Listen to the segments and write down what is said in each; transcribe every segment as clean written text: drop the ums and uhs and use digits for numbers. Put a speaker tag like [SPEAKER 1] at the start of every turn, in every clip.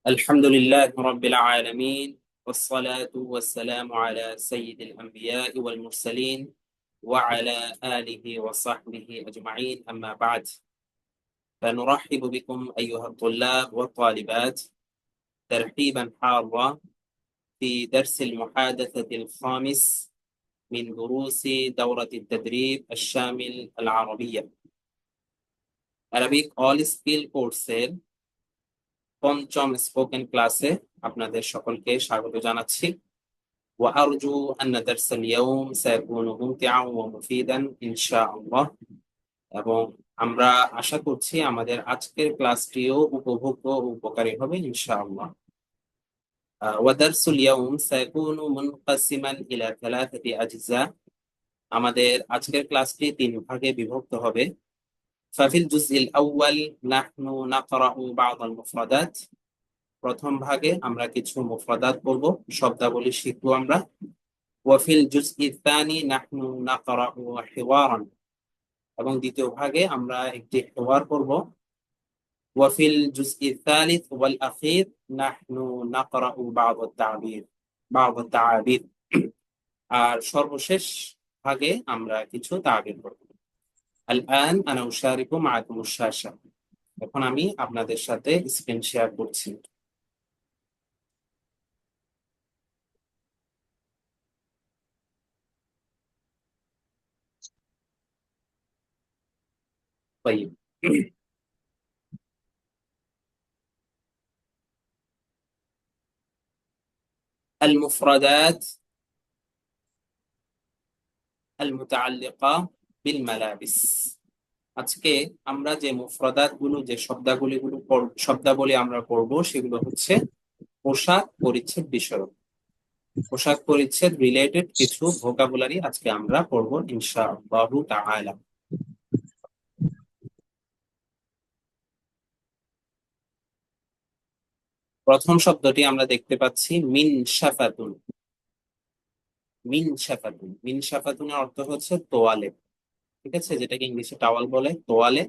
[SPEAKER 1] الحمد لله رب العالمين والصلاة والسلام على سيد الأنبياء والمرسلين وعلى آله وصحبه أجمعين، أما بعد. فنرحب بكم أيها الطلاب والطالبات ترحيبا حارا في درس المحادثة الخامس من دروس دورة التدريب الشامل العربية Arabic All Skill কোর্সের পঞ্চম spoken ক্লাসে আপনাদের সকলকে স্বাগত জানাচ্ছি। وأرجو أن درس اليوم سيكون ممتعا ومفيدا إن شاء الله। এবং আমরা আশা করছি আমাদের আজকের ক্লাসটিও উপভোগ্য ও উপকারী হবে ইনশাআল্লাহ। ودرس اليوم سيكون منقسما إلى ثلاثة أجزاء। আমাদের আজকের ক্লাসটি তিন ভাগে বিভক্ত হবে। ففي الجزء الأول نحن نقرأ بعض المفردات। প্রথম ভাগে আমরা কিছু মুফরাদাত পড়ব, শব্দাবলী শিখবো আমরা। ওয়াফিল জুজই তানি নাহনু নাকরাউ হিওয়ারান। এবং দ্বিতীয় ভাগে আমরা একটি হিওয়ার পড়ব। ওয়াফিল জুজই তালিস ওয়াল আখির নাহনু নাকরাউ বা'দ আত-তা'বির। আর সর্বশেষ ভাগে আমরা কিছু তাবির পড়ব। আল-আন আনা উশারিকু মাআকুম আশ-শাশা। এখন আমি আপনাদের সাথে স্ক্রিন শেয়ার করছি। طيب. المفردات المتعلقة بالملابس। আজকে আমরা যে মুফরাদাত গুলো, যে শব্দাবলী আমরা পড়বো সেগুলো হচ্ছে পোশাক পরিচ্ছদ বিষয়ক, পোশাক পরিচ্ছদ রিলেটেড কিছু ভোকাবুলারি আজকে আমরা পড়বো ইনশাআল্লাহু তাআলা। প্রথম শব্দটি আমরা দেখতে পাচ্ছি মিন শাফাতুন। মিন শাফাতুন, মিন শাফাতুনের অর্থ হচ্ছে তোয়ালে। ঠিক আছে, যেটাকে ইংলিশে টাওয়াল বলে, তোয়ালে,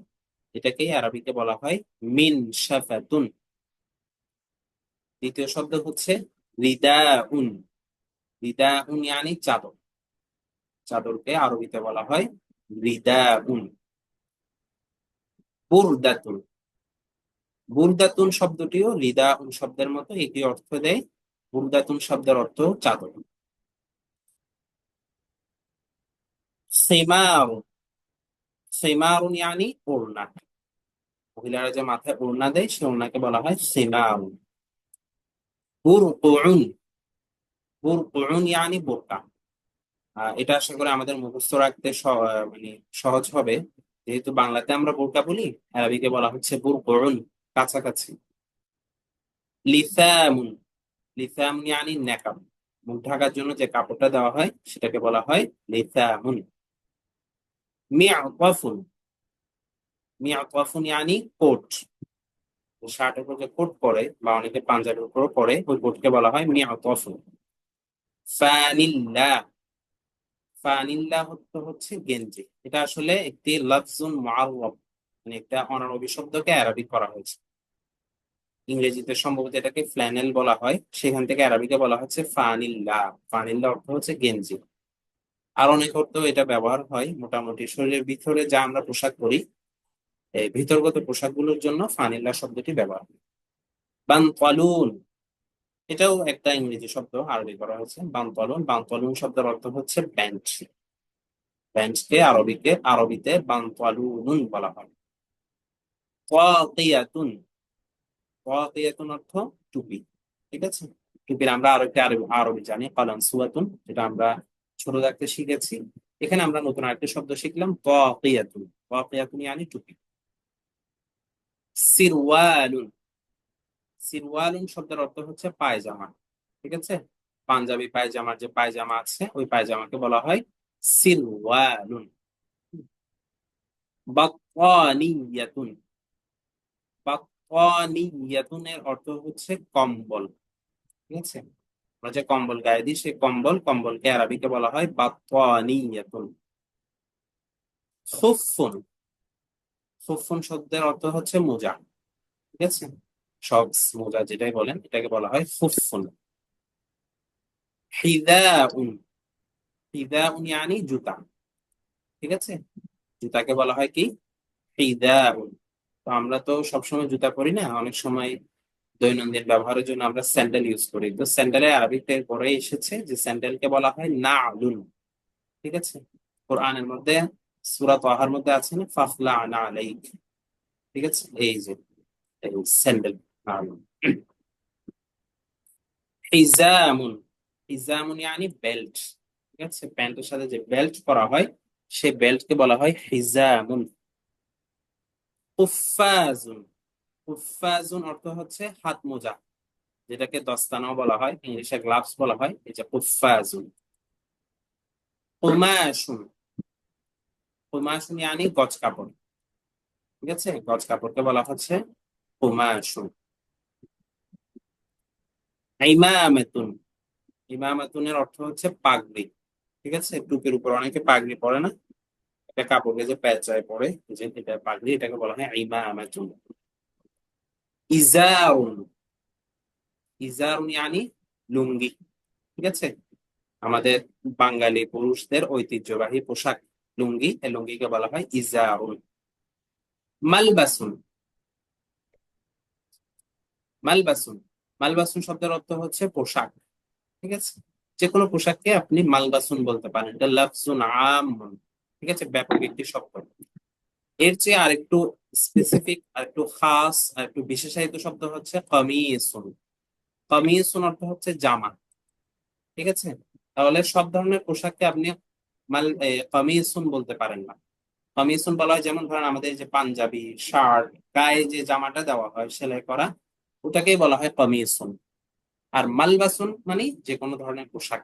[SPEAKER 1] এটাকেই আরবিতে বলা হয় মিন শাফাতুন। দ্বিতীয় শব্দ হচ্ছে রিদাউন। রিদাউন ইয়ানি চাদর, চাদরকে আরবিতে বলা হয় রিদাউন। বুরদাতুন, বুরদাতুন শব্দটিও রিদাউন শব্দের মতো একই অর্থ দেয়। বুরদাতুন শব্দের অর্থ চাদর। সিমার, সিমারুন ইয়ানি ওড়না। মহিলারা যে মাথায় ওড়না দেয় সে ওড়নাকে বলা হয় সিমারুন। বুরকুউন, বুরকুউন ইয়ানি বোরকা। এটা আশা করি আমাদের মুখস্থ রাখতে মানে সহজ হবে। যেহেতু বাংলাতে আমরা বোরকা বলি, আরবিতে বলা হচ্ছে বুরকুউন, কাছাকাছি। লিসামুন, লিসামুন ইয়ানি নেকাব। মুখ ঢাকার জন্য যে কাপড়টা দেওয়া হয় সেটাকে বলা হয় লিসামুন। মিআতাফুন, মিআতাফুন ইয়ানি কোট। শার্টের উপর যে কোট পরে বা অনেকে পাঞ্জাবির উপর পরে, ওই কোটকে বলা হয় মিআতাফুন। ফানিল্লা, ফানিল্লা হচ্ছে গেঞ্জি। এটা আসলে একটি লফজুন মুআররাব, মানে একটা অনারবি শব্দকে আরবি করা হয়েছে। ইংরেজিতে সম্ভবত এটাকে ফ্ল্যানেল বলা হয়, সেখান থেকে আরবিতে বলা হচ্ছে ফানিল্লা। ফানিল্লা অর্থ হচ্ছে গেঞ্জি। আর অনেক অর্থ এটা ব্যবহার হয়। মোটামুটি শরীরের ভিতরে যা আমরা পোশাক পরি, এই ভিতরগত পোশাকগুলোর জন্য ফানিল্লা শব্দটি ব্যবহার হয়। বানতালুন, এটাও একটা ইংরেজি শব্দ আরবি করা হয়েছে বানতালুন। বানতালুন শব্দের অর্থ হচ্ছে প্যান্ট। প্যান্টকে আরবিতে বানতালুন বলা হয়। তাকিয়াতুন, তাকিয়াতুন অর্থ টুপি। ঠিক আছে, টুপির আমরা আরো একটা আরবি জানি কালানসুয়াতুন, যেটা আমরা ছোট থাকতে শিখেছি। এখানে আমরা নতুন আরেকটা শব্দ শিখলাম তাকিয়াতুন। তাকিয়াতুন ইয়ানি টুপি। সিরওয়ালুন, সিরওয়ালুন শব্দের অর্থ হচ্ছে পায়জামা। ঠিক আছে, পাঞ্জাবি পায়জামার যে পায়জামা আছে ওই পায়জামাকে বলা হয় সিরওয়ালুন। বাত্তানিয়াতুন, বাত্তানিয়াতুন এর অর্থ হচ্ছে কম্বল। ঠিক আছে, আমরা যে কম্বল গায়ে দিই সেই কম্বলকে আরবিতে বলা হয় বাত্তানিয়াতুন। খুফফুন, খুফফুন শব্দের অর্থ হচ্ছে মোজা। ঠিক আছে, সক্স, মোজা যেটাই বলেন, এটাকে বলা হয় খুফুন। হিদাউন, হিদাউন ইয়ানি জুতা। ঠিক আছে, জুতাকে বলা হয় কি? হিদাউন। তো আমরা তো সবসময় জুতা পরি না, অনেক সময় দৈনন্দিন ব্যবহারের জন্য আমরা স্যান্ডেল ইউজ করি। তো স্যান্ডেলের আরবিতে পরে এসেছে যে স্যান্ডেলকে বলা হয় নালুন। ঠিক আছে, কোরআনের মধ্যে সূরা তাহার মধ্যে আছে না, ফাখলা আলাইক। ঠিক আছে, এই যে এই স্যান্ডেল নালুন। হিজামুন, হিজামুন ইয়ানি বেল্ট। ঠিক আছে, প্যান্টের সাথে যে বেল্ট পরা হয় সেই বেল্টকে বলা হয় হিজামুন। কুফফাজুন, কুফফাজুন অর্থ হচ্ছে হাত মোজা, যেটাকে দস্তানাও বলা হয়, ইংলিশে গ্লাভস বলা হয়, এই যে কুফফাজুন। কুমাশুন, কুমাশুন ইয়ানি গজ কাপড়। ঠিক আছে, গজ কাপড়কে বলা হচ্ছে কুমাশুন। ইমামাতুন, ইমামাতুনের অর্থ হচ্ছে পাগড়ি। ঠিক আছে, টুপির উপর অনেকে পাগড়ি পরে না, এটা কাপড়ে যে পেঁচায় পরে, এই যে এটা পাগড়ি, এটাকে বলা হয় ইমামাতুন। ইজারুন, ইজারুন ইয়ানি লুঙ্গি। ঠিক আছে, আমাদের বাঙালি পুরুষদের ঐতিহ্যবাহী পোশাক লুঙ্গি, এই লুঙ্গিকে বলা হয় ইজারুন। মালবাসুন, মালবাসুন, মালবাসুন শব্দের অর্থ হচ্ছে পোশাক। ঠিক আছে, যে কোনো পোশাককে আপনি মালবাসুন বলতে পারেন, এটা লাফজুন আম। ঠিক আছে, ব্যাপক একটি শব্দ। এর চেয়ে আরেকটু স্পেসিফিক, আরেকটু খাস, আরেকটু বিশেষায়িত শব্দ হচ্ছে কামিসুন। কামিসুন অর্থ হচ্ছে জামা। ঠিক আছে, তাহলে সব ধরনের পোশাককে আপনি কামিসুন বলতে পারেন না। কামিসুন বলা হয়, যেমন ধরেন আমাদের যে পাঞ্জাবি, শার্ট, গায়ে যে জামাটা দেওয়া হয় সেলাই করা, ওটাকেই বলা হয় কামিসুন। আর মালবাসুন মানে যে কোনো ধরনের পোশাক,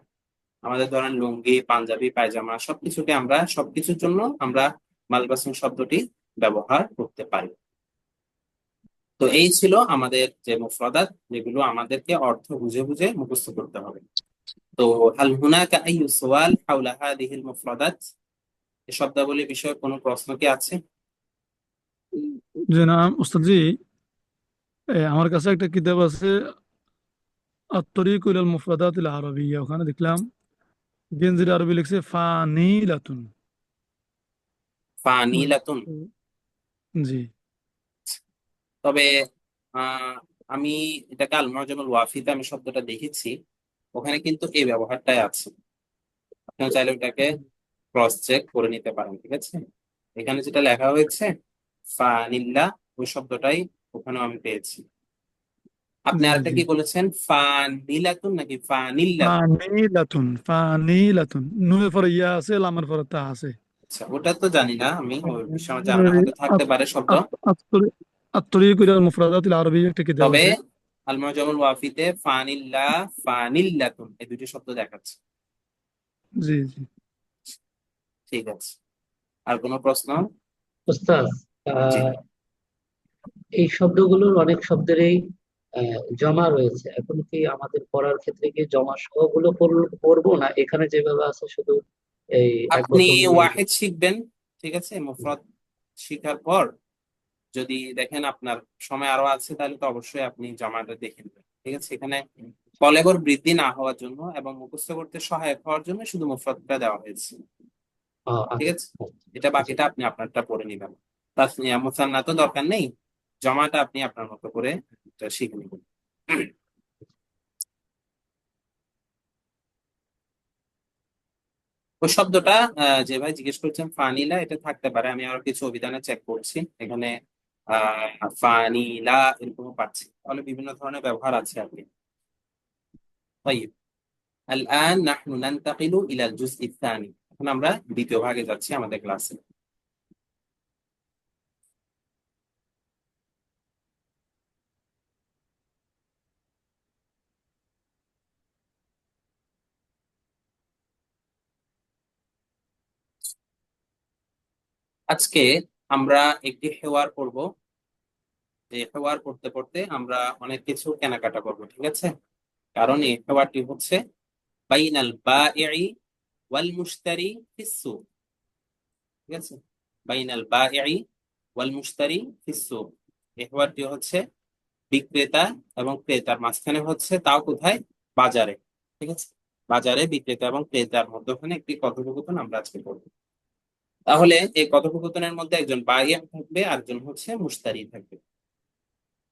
[SPEAKER 1] আমাদের ধরেন লুঙ্গি, পাঞ্জাবি, পায়জামা, সবকিছুকে আমরা, সবকিছুর জন্য আমরা মালবাসন শব্দটি ব্যবহার করতে পারি। তো এই ছিল আমাদের যে মুফরাদাত, যেগুলো আমাদেরকে অর্থ বুঝে বুঝে মুখস্থ করতে হবে। তো হাল হুনাকা আইয়ু সুআল হাওলা হাযিহিল মুফরাদাত, এই শব্দাবলী বিষয়ে কোনো প্রশ্ন কি আছে?
[SPEAKER 2] জি না উস্তাদ জি, আমার কাছে একটা কিতাব আছে আত-তরিক ইলাল মুফরাদাত আল আরবিয়্যা, ওখানে দেখলাম গেঞ্জির আরবি লিখছে ফানিলাতুন।
[SPEAKER 1] ফানিলাতুন।
[SPEAKER 2] জি
[SPEAKER 1] তবে আহ আমি এটাকে আল মুআজামুল ওয়াফিতে আমি শব্দটা দেখেছি, ওখানে কিন্তু এই ব্যবহারটাই আছে। আপনি চাইলে ওটাকে ক্রস চেক করে নিতে পারেন। ঠিক আছে, এখানে যেটা লেখা হয়েছে ফানিল্লা, ওই শব্দটাই ওখানেও আমি পেয়েছি। আপনি
[SPEAKER 2] জি
[SPEAKER 1] আরেকটা
[SPEAKER 2] জি।
[SPEAKER 1] কি বলেছেন, ফানিলাতুন নাকি ফানিল্লাতুন?
[SPEAKER 2] ফানিলাতুন নুনের পরে ইয়া আছে, লামের পরে তা আছে।
[SPEAKER 1] আচ্ছা, ওটা তো জানি না আমি, ওই বিষয়ে আমার জানা হয়তো থাকতে পারে শব্দ।
[SPEAKER 2] আত-তরিক ইলাল মুফরাদাত আল আরবিয়্যা একটা কিতাব
[SPEAKER 1] তবে
[SPEAKER 2] আছে।
[SPEAKER 1] আল মুআজামুল ওয়াফিতে ফানিল্লা, ফানিল্লাতুন এই দুটি শব্দ দেখাচ্ছে।
[SPEAKER 2] জি জি।
[SPEAKER 1] ঠিক আছে, আর কোনো প্রশ্ন?
[SPEAKER 3] ওস্তাদ,
[SPEAKER 1] জি।
[SPEAKER 3] এই শব্দগুলোর অনেক শব্দেরই জমা রয়েছে। এখন কি আমাদের পড়ার ক্ষেত্রে কি জমা সহ গুলো পড়বো, না এখানে যেভাবে আছে শুধু এই এক
[SPEAKER 1] আপনি
[SPEAKER 3] বচন নিয়ে?
[SPEAKER 1] ওয়াহিদ শিখবেন, ঠিক আছে, মুফরাদ শিখার পর যদি দেখেন আপনার সময় আরো আছে, তাহলে তো অবশ্যই আপনি জামাটা দেখে নেবেন। ঠিক আছে, এখানে কলেবর বৃদ্ধি না হওয়ার জন্য এবং মুখস্থ করতে সহায়ক হওয়ার জন্য শুধু মুফরাদটা দেওয়া হয়েছে। ঠিক
[SPEAKER 3] আচ্ছা
[SPEAKER 1] আছে,
[SPEAKER 3] আচ্ছা,
[SPEAKER 1] এটা
[SPEAKER 3] জি।
[SPEAKER 1] বাকিটা আপনি আপনারটা পড়ে নিবেন। তাসনিয়া মুসান্না তো দরকার নেই, জমাটা আপনি আপনার মতো করে এটা শিখে নেবেন। ওই শব্দটা যে ভাই জিজ্ঞেস করছেন ফানিলা, এটা থাকতে পারে, আমি আরো কিছু অভিধানে চেক করছি এখানে। ফানিলা এরকম পাচ্ছি, তাহলে বিভিন্ন ধরনের ব্যবহার আছে আর কি। طيب الآن نحن ننتقل إلى الجزء الثاني, এখন আমরা দ্বিতীয় ভাগে যাচ্ছি আমাদের ক্লাসে। আজকে আমরা একটি হেওয়ার করব, যে হেওয়ার করতে করতে আমরা অনেক কিছু কেনাকাটা করব। ঠিক আছে, কারণ এই হেওয়ারটি হচ্ছে বাইনাল বাঈ ওয়াল মুশতারি ফিস সুক। ঠিক আছে, বাইনাল বাঈ ওয়াল মুশতারি ফিস সুক, এই হেওয়ারটি হচ্ছে বিক্রেতা এবং ক্রেতার মাঝখানে হচ্ছে, তাও কোথায়? বাজারে। ঠিক আছে, বাজারে বিক্রেতা এবং ক্রেতার মধ্যখানে একটি কথোপকথন আমরা আজকে করব। তাহলে এই কথোপকথনের মধ্যে একজন বায়িয়া থাকবে, আর একজন হচ্ছে মুশতারি থাকবে।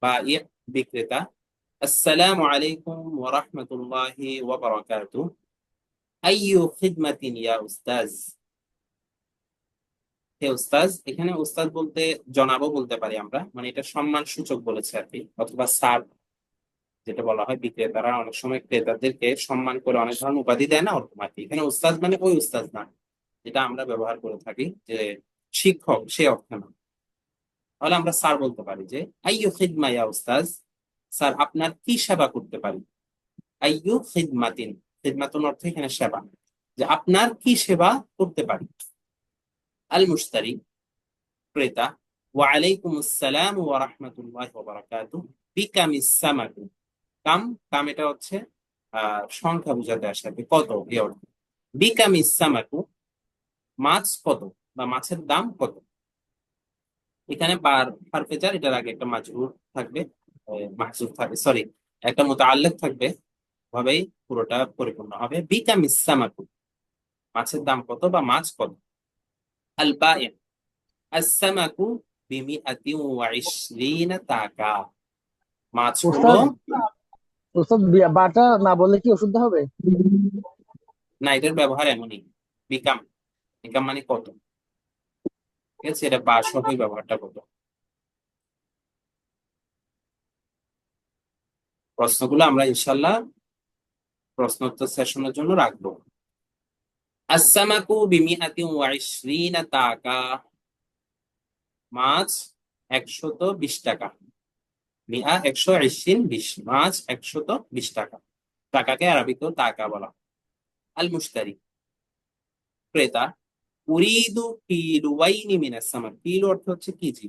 [SPEAKER 1] বায়িয়া, বিক্রেতা: আসসালামু আলাইকুম ওয়া রাহমাতুল্লাহি ওয়া বারাকাতুহু, আইয়ু খিদমাতিন ইয়া উস্তাজ। হে উস্তাজ, এখানে উস্তাদ বলতে জনাবও বলতে পারি আমরা, মানে এটা সম্মান সূচক বলেছে আর কি, অথবা স্যার যেটা বলা হয়। বিক্রেতারা অনেক সময় ক্রেতাদেরকে সম্মান করে অনেক ধরনের উপাধি দেয় না, ওরকম আর কি। এখানে উস্তাদ মানে ওই উস্তাদ না যেটা আমরা ব্যবহার করে থাকি, যে শিক্ষক, সে অর্থে না। তাহলে আমরা স্যার বলতে পারি যে আইয়ু খিদমা ইয়া উস্তাজ, স্যার আপনার কি সেবা করতে পারি। আইয়ু খিদমাতিন, খিদমাতুন অর্থ এখানে সেবা, যে আপনার কি সেবা করতে পারি। আল মুশতারি, ক্রেতা: ওয়া আলাইকুম আসসালাম ওয়া রাহমাতুল্লাহি ওয়া বারাকাতুহু, বিকামিস সামাকু। কাম, কাম এটা হচ্ছে সংখ্যা বোঝাতে আসে আর কি, কত, এই অর্থে। বিকামিস সামাকু, মাছ কত, বা মাছের দাম কত। এখানে বার হারফে জার, এটার আগে একটা মাজরুর থাকবে, মাহজুব থাকবে, সরি, একটা মুতাআল্লিক থাকবে, ভাবেই পুরোটা পরিপূর্ণ হবে। বিকামিস সামাকু, মাছের দাম কত বা মাছ কত। আল বাই, আস-সামাকু বিমিআতিন ওয়া ইশরিনা টাকা, মাছ হলো।
[SPEAKER 4] ওস্তাদ, বাটা না বললে কি ওষুধ হবে?
[SPEAKER 1] না, এটার ব্যবহার এমনই। বিকাম, বিকাম মানে কত। ঠিক আছে, এটা বা সহই ব্যবহারটা কত। প্রশ্নগুলো আমরা ইনশাল্লাহ প্রশ্নোত্তর সেশনের জন্য রাখবো। আস-সামাকু বিমিআতিন ওয়া ইশরিনা টাকা, মাছ 120 টাকা। মিয়া 120, 20, মাছ 120 টাকা। টাকাকে আরবিতেও টাকা বলা হয়। আল মুশতারি, ক্রেতা: উরিদু কিলুয়াইনি মিনাস সামাক, কিলো অর্থ হচ্ছে কেজি।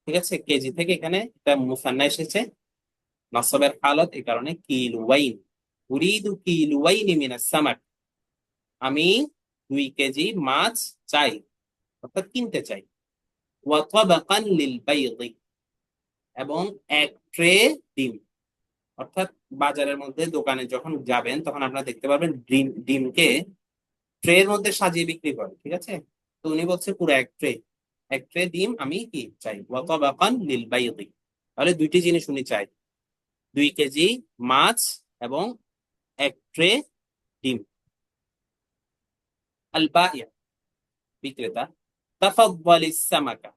[SPEAKER 1] ঠিক আছে, কেজি থেকে এখানে একটা মুসান্না এসেছে, নসবের হালত, এই কারণে কিলুয়াইন। উরিদু কিলুয়াইনি মিনাস সামাক, আমি 2 কেজি মাছ চাই, অর্থাৎ কিনতে চাই। ওয়া তাবাকান লিল বাইদি, এবং 1 ট্রে ডিম। অর্থাৎ বাজারের মধ্যে দোকানে যখন যাবেন তখন আপনারা দেখতে পারবেন ডিমকে ট্রের মধ্যে সাজিয়ে বিক্রি করে। ঠিক আছে, তো উনি বলছে পুরো 1 ট্রে, 1 ট্রে ডিম আমি কি চাই। ওয়া তাবাকান লিল বাইদি, তাহলে দুইটি জিনিস উনি চাই, 2 কেজি মাছ এবং 1 ট্রে ডিম। আল বাই, বিক্রেতা: তাফাদ্দালিস সামাকা।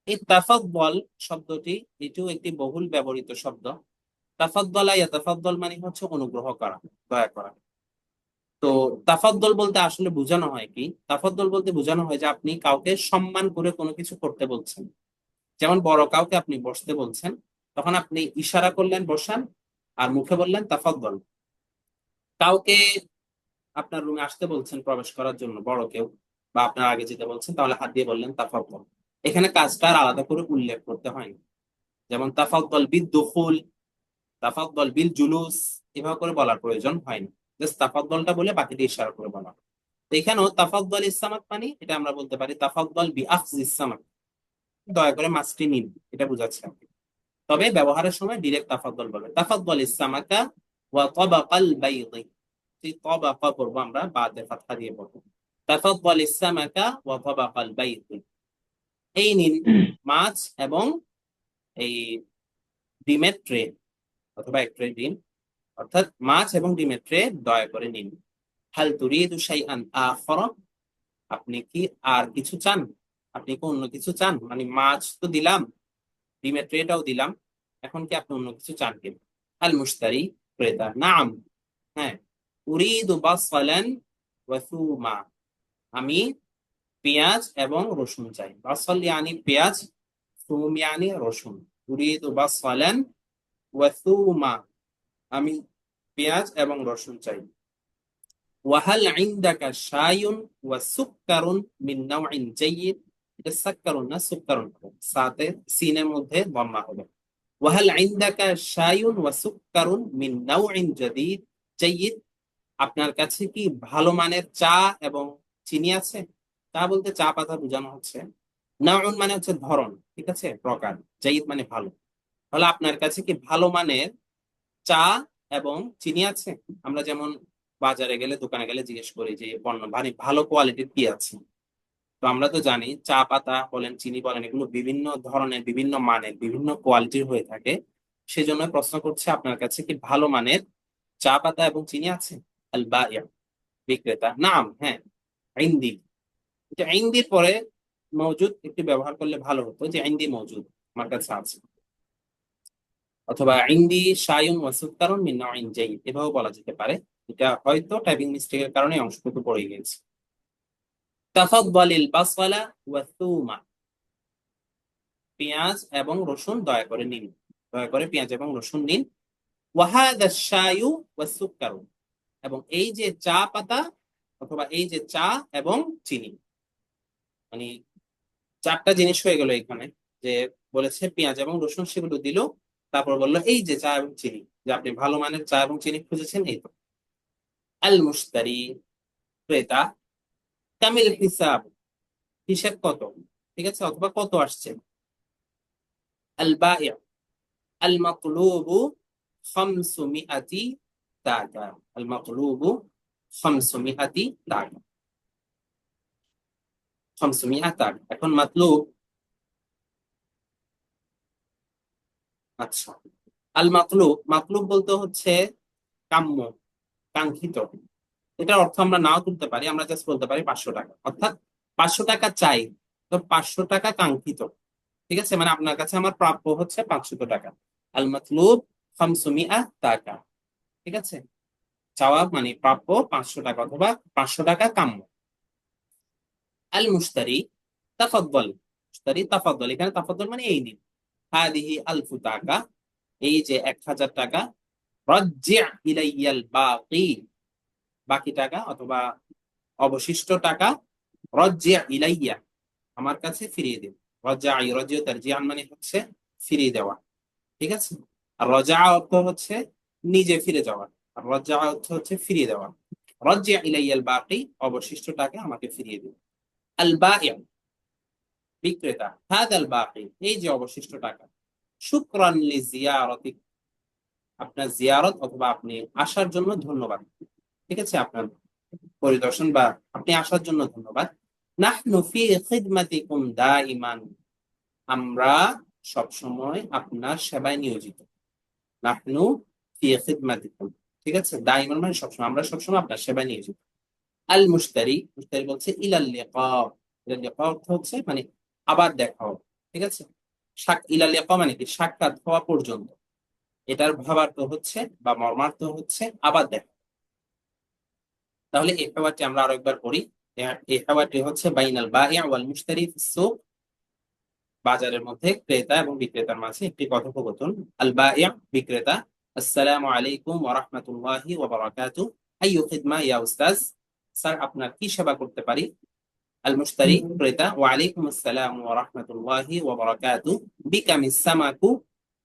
[SPEAKER 1] এই তাফাদ্দল শব্দটি, এটিও একটি বহুল ব্যবহৃত শব্দ। তাফাদ্দলা ইয়াতাফাদ্দল মানে হচ্ছে অনুগ্রহ করা, দয়া করা। তো তাফাদ্দল বলতে আসলে বোঝানো হয় কি, তাফাদ্দল বলতে বোঝানো হয় যে আপনি কাউকে সম্মান করে কোনো কিছু করতে বলছেন। যেমন বড় কাউকে আপনি বসতে বলছেন, তখন আপনি ইশারা করলেন বসান, আর মুখে বললেন তাফাদ্দল। কাউকে আপনার রুমে আসতে বলছেন প্রবেশ করার জন্য, বড় কেউ, বা আপনার আগে যেতে বলছেন, তাহলে হাত দিয়ে বললেন তাফাদ্দল। এখানে কাজটা আর আলাদা করে উল্লেখ করতে হয় না। যেমন তাফাদ্দল বিদ দুখুল, তাফাদ্দল বিল জুলুস, এভাবে করে বলার প্রয়োজন হয় না। জাস্ট তাফাদ্দলটা বলে বাকিটা ইশারা করে বলা। তো এখানেও তাফাদ্দল ইসসামাক মানে এটা আমরা বলতে পারি তাফাদ্দল বি আখযিস সামাক, দয়া করে মাছটি নিন, এটা বোঝাচ্ছে। তবে ব্যবহারের সময় ডিরেক্ট তাফাদ্দল বলবে, তাফাদ্দল ইসসামাকা ওয়া তাবাকাল বাইদি। এই তাবাকা করবো আমরা, বাদের ফাতহা দিয়ে বলবো, তাফাদ্দল ইসসামাকা ওয়া তাবাকাল বাইদি, এই নিন মাছ এবং এই ডিমের ট্রে, অথবা 1 ট্রে ডিম, অর্থাৎ মাছ এবং ডিমের ট্রে দয়া করে নিন। হাল তুরিদু শাইআন আখরা, আপনি কি আর কিছু চান, আপনি কি অন্য কিছু চান, মানে মাছ তো দিলাম, ডিমের ট্রেটাও দিলাম, এখন কি আপনি অন্য কিছু চান কি। আল মুশতারি, ক্রেতা: নাম, হ্যাঁ। উরিদু বাসলান ওয়া সুমা, আমি পেঁয়াজ এবং রসুন চাই। বাসল ইয়ানি পেঁয়াজ, সুম ইয়ানি রসুন। উরিদু বাসলান ওয়া সুমা, আমি পেঁয়াজ এবং রসুন চাই। ওয়াহাল ইনদাকা শায়ুন ওয়া সুক্কারুন মিন নাওইন জাইয়িদ, এটা সাক্কারুন না সুক্কারুন, সাথে সিনের মধ্যে দম্মা হবে। ওয়াহাল ইনদাকা শায়ুন ওয়া সুক্কারুন মিন নাওইন জাদীদ জাইয়িদ, আপনার কাছে কি ভালো মানের চা এবং চিনি আছে। চা বলতে চা পাতা বোঝানো হচ্ছে। নাউন মানে হচ্ছে ধরন, ঠিক আছে, প্রকার। জাইদ মানে ভালো। তাহলে আপনার কাছে কি ভালো মানের চা এবং চিনি আছে? আমরা যেমন বাজারে গেলে, দোকানে গেলে জিজ্ঞেস করি যে পণ্য মানে ভালো কোয়ালিটির কি আছে। তো আমরা তো জানি চা পাতা বলেন, চিনি বলেন, এগুলো বিভিন্ন ধরনের, বিভিন্ন মানের, বিভিন্ন কোয়ালিটির হয়ে থাকে। সেজন্য প্রশ্ন করছে আপনার কাছে কি ভালো মানের চা পাতা এবং চিনি আছে? আল বাইয়া, বিক্রেতা, নাম, হ্যাঁ, ইনদি। এটা ইনদির পরে মওজুদ একটু ব্যবহার করলে ভালো হতো, যে ইনদি মওজুদ, আমার কাছে আছে। অথবা ইনদি শায়ুন ওয়া সুক্কারুন মিন নাউইন জাইদ, এভাবেও বলা যেতে পারে। এটা হয়তো টাইপিং মিস্টেকের কারণে এই অংশটুকু পড়ে গেছে। তাফাদ্দালিল বাসলা ওয়া থুমা, পেঁয়াজ এবং রসুন দয়া করে নিন, দয়া করে পেঁয়াজ এবং রসুন নিন। ওয়াহাদা শায়ু ওয়া সুক্কারু, এবং এই যে চা পাতা অথবা এই যে চা এবং চিনি, মানে চারটা জিনিস হয়ে গেল এখানে। যে বলেছে পেঁয়াজ এবং রসুন, সেগুলো দিল। তারপর বললো এই যে চা এবং চিনি, যে আপনি ভালো মানের চা এবং চিনি খুঁজেছেন, এই তো। আল মুশতারি, ক্রেতা। কামিল হিসাব, হিসেব কত, ঠিক আছে, অথবা কত আসছে। আল বাই, আল মাতলুবু খামসুমিআতি টাকা, আল মাতলুবু খামসুমিআতি টাকা, খামসুমিআ টাকা। এখন মাতলুব, আচ্ছা, আল মাতলুব, মাতলুব বলতে হচ্ছে কাম্য, কাঙ্ক্ষিত। এটার অর্থ আমরা নাও তুলতে পারি, আমরা জাস্ট বলতে পারি 500 টাকা, অর্থাৎ 500 টাকা চাই, তো 500 টাকা কাঙ্ক্ষিত, ঠিক আছে, মানে আপনার কাছে আমার প্রাপ্য হচ্ছে 500 টাকা। আল মাতলুব খামসুমিআ টাকা, ঠিক আছে, চাওয়া মানে প্রাপ্য 500 টাকা অথবা 500 টাকা কাম্য। আল মুশতারি তাফাদ্দাল, মুশতারি তাফাদ্দাল, এখানে তাফাদ্দাল মানে এই নিন। হাদিহি আলফু টাকা, এই যে 1000 টাকা। রাজ্জি' ইলাইয়াল বাকি, বাকি টাকা অথবা অবশিষ্ট টাকা। রাজ্জি' ইলাইয়া, আমার কাছে ফিরিয়ে দিন। রাজ্জা'i, রাজ্জি'উ তারজি'আন মানে হচ্ছে ফিরিয়ে দেওয়া, ঠিক আছে। আর রাজা অর্থ হচ্ছে নিজে ফিরে যাওয়া, আর রাজা অর্থ হচ্ছে ফিরিয়ে দেওয়া। রাজ্জি' ইলাইয়াল বাকি, অবশিষ্ট টাকা আমাকে ফিরিয়ে দিন। আল বাই', বিক্রেতা। হাদাল বাকি, এই যে অবশিষ্ট টাকা। শুকরান লিজিয়ারতিক, আপনার জিয়ারত অথবা আপনি আসার জন্য ধন্যবাদ, ঠিক আছে, আপনার পরিদর্শন বা আপনি আসার জন্য ধন্যবাদ। নাহনু ফি খিদমাতিকুম দাইমান, আমরা সব সময় আপনার সেবায় নিয়োজিত। নাহনু ফি খিদমাতিকুম, ঠিক আছে, দাইমান মানে সবসময়, আমরা সবসময় আপনার সেবায় নিয়োজিত। আল মুশতারি, মুশতারি বলছে ইলাল লিকা, ইলাল লিকা অর্থ হচ্ছে মানে আবার দেখা হবে, ঠিক আছে। ইলাল লিকা মানে কি, সাক্ষাৎ হওয়া পর্যন্ত। এটার ভাবার্থ হচ্ছে বা মর্মার্থ হচ্ছে আবার দেখা। তাহলে এই হেওয়াটি আমরা আরো একবার পড়ি। এই হেওয়াটি হচ্ছে বাইনাল বাই' ওয়াল মুশতারি ফিস সুক, বাজারের মধ্যে ক্রেতা এবং বিক্রেতার মাঝে একটি কথোপকথন। আল বাই', বিক্রেতা। আসসালামু আলাইকুম ওয়া রাহমাতুল্লাহি ওয়া বারাকাতুহু, আইয়ু খিদমা ইয়া উস্তাজ, স্যার আপনার কি সেবা করতে পারি। আল মুশতারি, ক্রেতা। ওয়া আলাইকুম আসসালাম ওয়া রাহমাতুল্লাহি ওয়া বারাকাতুহু, বিকামিস সামাকু,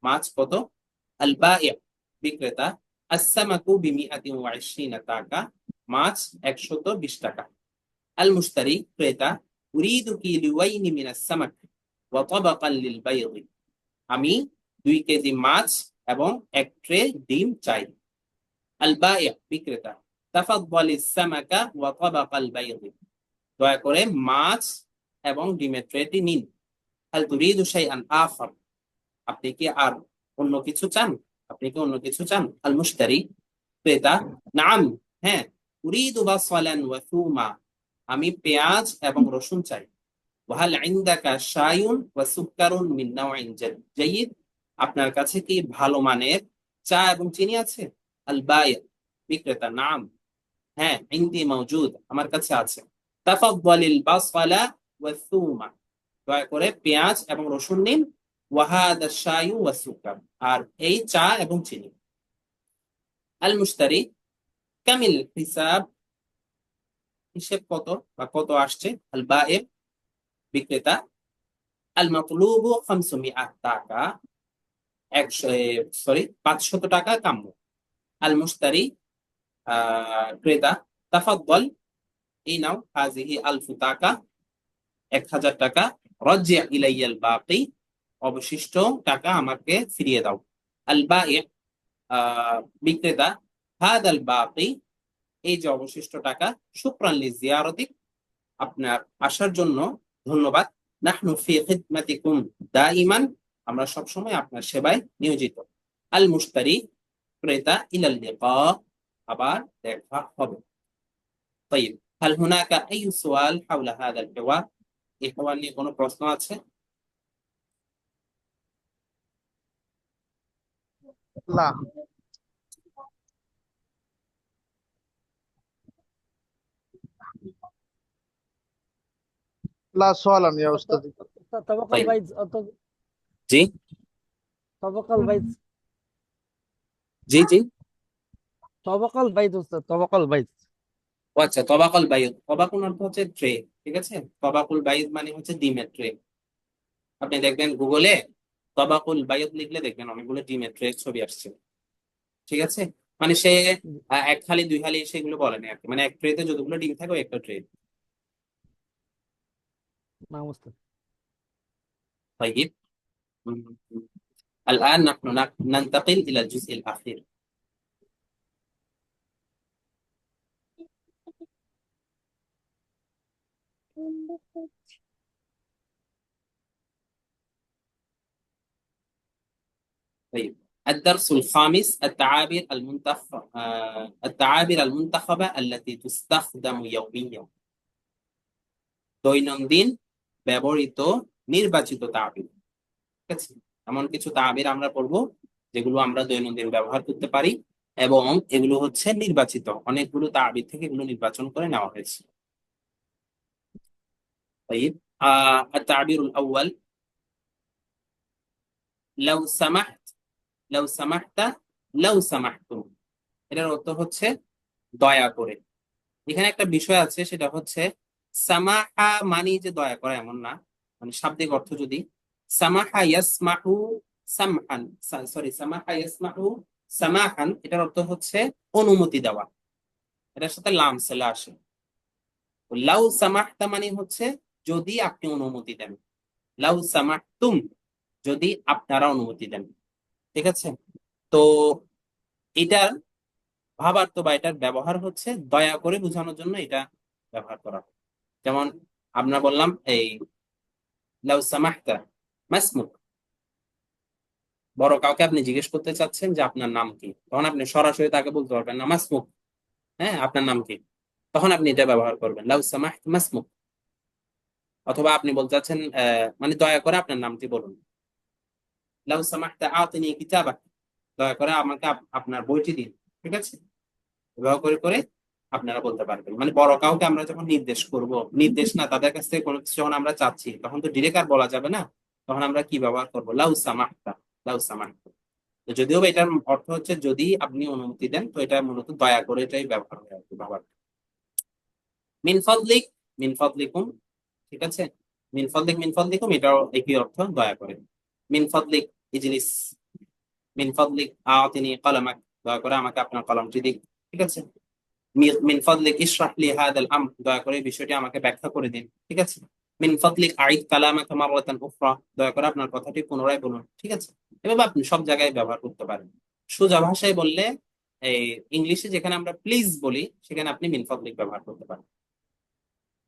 [SPEAKER 1] মাছ কত। আল বাই', বিক্রেতা। আস-সামাকু বি-120 টাকা, মাছ 120 টাকা। আল মুশতারি, ক্রেতা। উরিদু কিলুয়াইনি মিনাস সামাক ওয়া তাবাকান লিল বাইদি, আমি 2 কেজি মাছ এবং 1 ট্রে ডিম চাই। আল বাই', বিক্রেতা। তাফাদ্দালিস সামাকা ওয়া তাবাকাল বাইদি, দয়া করে মাছ এবং ডিমের ট্রেটি নিন। হাল তুরিদু শাইআন আখার, আপনি কি আর অন্য কিছু চান, আপনি কি অন্য কিছু চান। আল মুশতারি, ক্রেতা। নাম, হ্যাঁ। উরিদু বাসলান ওয়া থুমা, আমি পেঁয়াজ এবং রসুন চাই। ওয়াহাল ইনদাকা শায়ুন ওয়া সুক্কারুন মিন নাওইন জাইয়িদ, আপনার কাছে কি ভালো মানের চা এবং চিনি আছে। আল বাই', বিক্রেতা। নাম, হ্যাঁ, ইনদি মাওজুদ, আমার কাছে আছে। তাফাদ্দালিল বাসলা ওয়া থুমা, দয়া করে পেঁয়াজ এবং রসুন নিন। ওয়াহাদা শায়ু ওয়া সুক্কার, আর এই চা এবং চিনি। আল মুশতারি, কামিল হিসাব, হিসেব কত বা কত আসছে। আল বাই', বিক্রেতা। আল মাতলুবু 500 টাকা, 500 টাকা কাম্য। আল মুশতারি, ক্রেতা। তাফাদ্দাল, এই নাও, হাজিহি আলফু টাকা, 1000 টাকা। রাজ্জি ইলাইয়াল বাকি, অবশিষ্ট টাকা আমাকে ফিরিয়ে দাও। আল বাই, বিক্রেতা, হাদাল বাকি, এই যে অবশিষ্ট টাকা, শুকরান লিজিয়ারতিক, আপনার আসার জন্য ধন্যবাদ। নাহনু ফি খিদমাতিকুম দাইমান, আমরা সবসময় আপনার সেবায় নিয়োজিত। আল মুশতারি, ক্রেতা, ইলাল লিকা, আবার দেখা হবে। طيب هل هناك أي سؤال حول هذا الحوار؟ এই حوار নিয়ে কোনো প্রশ্ন আছে?
[SPEAKER 5] لا لا سؤالا يا أستاذ.
[SPEAKER 4] طبق
[SPEAKER 1] طيب
[SPEAKER 4] البيض
[SPEAKER 1] জি
[SPEAKER 4] طبق البيض
[SPEAKER 1] জি জি
[SPEAKER 4] طبق البيض أستاذ طبق البيض
[SPEAKER 1] ও আচ্ছা, তবাকুল বাইদ, তবাকুল অর্থ হচ্ছে ট্রে, ঠিক আছে। তবাকুল বাইদ মানে হচ্ছে ডিমের ট্রে। আপনি দেখবেন গুগলে তবাকুল বাইদ লিখলে দেখবেন অনেকগুলো ডিমের ট্রে ছবি আসছে, ঠিক আছে। মানে সে এক হালি দুই হালি সেগুলো বলেনি আর কি, মানে এক ট্রেতে যতগুলো ডিম থাকে ওই একটা ট্রে।
[SPEAKER 4] نعم أستاذ.
[SPEAKER 1] طيب الآن نحن ننتقل إلى الجزء الأخير. طيب الدرس الخامس، التعابير المنتخبة التي تستخدم يوميا، দৈনন্দিন ব্যবহৃত নির্বাচিত তাবির, ঠিক আছে। এমন কিছু তাবির আমরা পড়বো যেগুলো আমরা দৈনন্দিন ব্যবহার করতে পারি, এবং এগুলো হচ্ছে নির্বাচিত, অনেকগুলো তাবির থেকে এগুলো নির্বাচন করে নেওয়া হয়েছে। طيب التعبير الأول، لو سمحت، لو سمحت، لو سمحتم، এটার অর্থ হচ্ছে দয়া করে। এখানে একটা বিষয় আছে, সেটা হচ্ছে সামাহা মানে যে দয়া করা এমন না, মানে শাব্দিক অর্থ যদি সামাহা ইয়াসমাহু সামহান, সরি সামাহা ইয়াসমাহু সামাহান, এটার অর্থ হচ্ছে অনুমতি দেওয়া, এটার সাথে লাম সেলা আসে। লাউ সামাহতা মানে হচ্ছে যদি আপনি অনুমতি দেন, লাউ সামাহতুম যদি আপনারা অনুমতি দেন, ঠিক আছে। তো এটার ভাবার্থ বা এটার ব্যবহার হচ্ছে দয়া করে বোঝানোর জন্য এটা ব্যবহার করা হয়। যেমন আমরা বললাম এই লাউ সামাহতা মাসমুক, বড় কাউকে আপনি জিজ্ঞেস করতে চাচ্ছেন যে আপনার নাম কি, তখন আপনি সরাসরি তাকে বলতে পারবেন না মাসমুক, হ্যাঁ আপনার নাম কি, তখন আপনি এটা ব্যবহার করবেন লাউ সামাহত মাসমুক। অথবা আপনি বলতে চাচ্ছেন মানে দয়া করে আপনার নামটি বলুন, লাউ সামাহতা আতিনি কিতাবাক, দয়া করে আমাকে আপনার বইটি দিন, ঠিক আছে। ব্যবহার করে করে আপনারা বলতে পারবেন। মানে বড় কাউকে আমরা যখন নির্দেশ করব, নির্দেশ না, তাদের কাছ থেকে কোনো কিছু যখন আমরা চাচ্ছি, তখন তো ডিরেক্ট আর বলা যাবে না, তখন আমরা কি ব্যবহার করবো, লাউ সামাহতা, লাউ সামাহতা। তো যদিও বা এটার অর্থ হচ্ছে যদি আপনি অনুমতি দেন, তো এটা মূলত দয়া করে এটাই ব্যবহার হয় আর কি, ব্যবহার। মিন ফাদলিক, মিন ফাদলিকুম, ঠিক আছে। মিন ফাদলিক, মিন ফাদলিকুম, এটাও একই অর্থ, দয়া করে। মিন ফাদলিক ইজলিস, মিন ফাদলিক আতিনি কলামাক, দয়া করে আমাকে আপনার কলমটি দিন, ঠিক আছে। মিন ফাদলিক ইশরাহ লি হাদাল আমর, দয়া করে বিষয়টি আমাকে ব্যাখ্যা করে দিন, ঠিক আছে। মিন ফাদলিক আইদ কালামাকা মাররাতান উখরা, দয়া করে আপনার কথাটি পুনরায় বলুন, ঠিক আছে। এভাবে আপনি সব জায়গায় ব্যবহার করতে পারেন। সোজা ভাষায় বললে, এই ইংলিশে যেখানে আমরা প্লিজ বলি, সেখানে আপনি মিন ফাদলিক ব্যবহার করতে পারেন,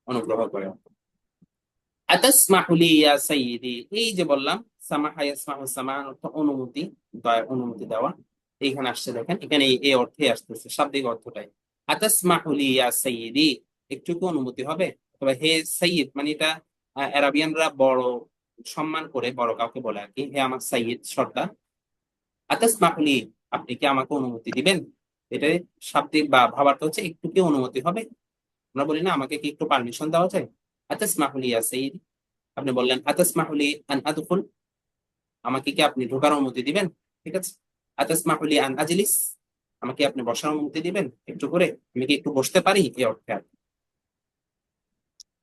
[SPEAKER 1] অনুগ্রহ করে। আতাসমাহু লি ইয়া সাইয়্যিদি, এই যে বললাম সামাহা ইয়াসমাহু সামাহান অর্থ অনুমতি, দয়া অনুমতি দেওয়া। এইখানে আসছে দেখেন, এখানে এই অর্থে আসতেছে, শাব্দিক অর্থটাই। আতাসমাহু লি ইয়া সাইয়্যিদি, একটুকু অনুমতি হবে, তবে হে সাইয়্যিদ মানে এটা আরাবিয়ানরা বড় সম্মান করে বড় কাউকে বলে আর কি, হে আমার সাইয়্যিদ সর্দার। আতাসমাহু লি, আপনি কি আমাকে অনুমতি দিবেন, এটাই শাব্দিক বা ভাবার্থ হচ্ছে একটু কি অনুমতি হবে। আমরা বলি না আমাকে কি একটু পারমিশন দেওয়া যায়, আতাসমাহু লি ইয়া সাইয়্যিদি। আপনি বললেন আতাসমাহু লি আন আদখুল, আমাকে কি আপনি ঢোকার অনুমতি দিবেন, ঠিক আছে। আতাসমাহু লি আন আজলিস, আমাকে আপনি বসার অনুমতি দিবেন একটু করে, আমি কি একটু বসতে পারি, এই অর্থে আর কি।